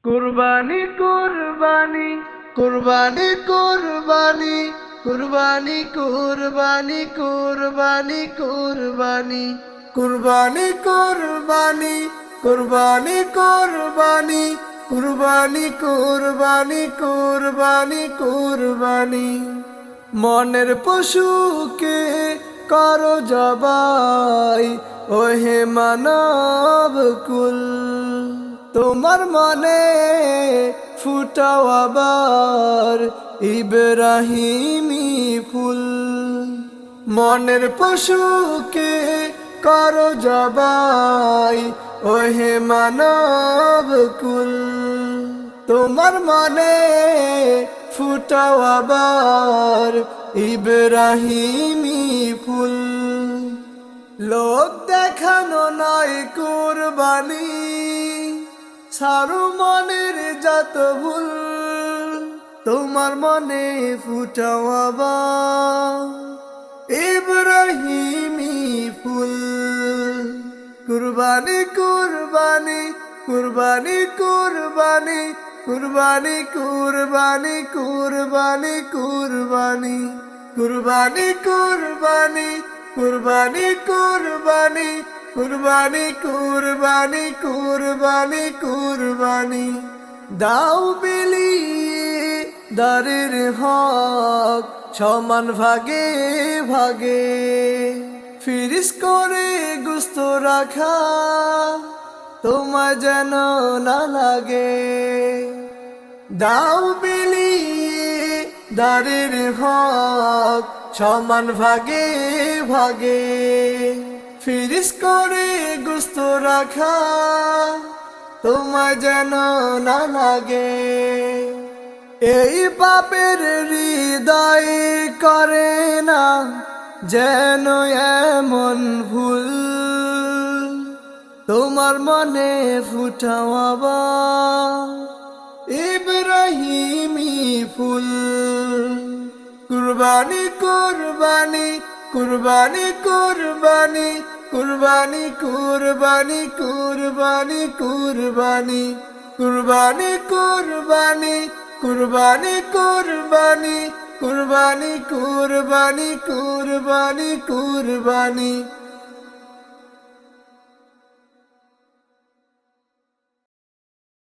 কুরবানি কুরবানি কুরবানি কুরবানি কুরবানি কুরবানি কুরবানি কুরবানি কুরবানি কুরবানি কুরবানি কুরবানি কুরবানি কুরবানি কুরবানি কুরবানি মনের পশুকে করো জবাই ওহে মানব কুল তোমার মনে ফুটাও আবার ইব্রাহিমি ফুল মনের পশুকে করো জবাই ওহে মানব কুল তোমার মনে ফুটাও আবার ইব্রাহিমি ফুল লোক দেখানো নয় কুরবানি সারু মনের যত ভুল তোমার মনে ফুটাও আবার ইব্রাহিমি ফুল কুরবানি কুরবানি কুরবানি কুরবানি কুরবানি কুরবানি কুরবানি কুরবানি কুরবানি কুরবানি কুরবানি কুরবানি কুরবানি কুরবানি কুরবানি কুরবানি দাও বিলিয়ে দারের হক সমান ভাগে ভাগে ফিরিস করে গুস্ত রাখা তোমার যেন না লাগে দাও বিলিয়ে দারের হক সমান ভাগে ভাগে ফিরিস করে গুস্ত রাখা তোমার যেন না লাগে এই পাপের হৃদয় করে না যেন এমন ভুল তোমার মনে ফুটাও আবার ইব্রাহিমি ফুল কুরবানি কুরবানি কুরবানি কুরবানি কুরবানি কুরবানি কুরবানি কুরবানি কুরবানি কুরবানি কুরবানি কুরবানি কুরবানি কুরবানি কুরবানি কুরবানি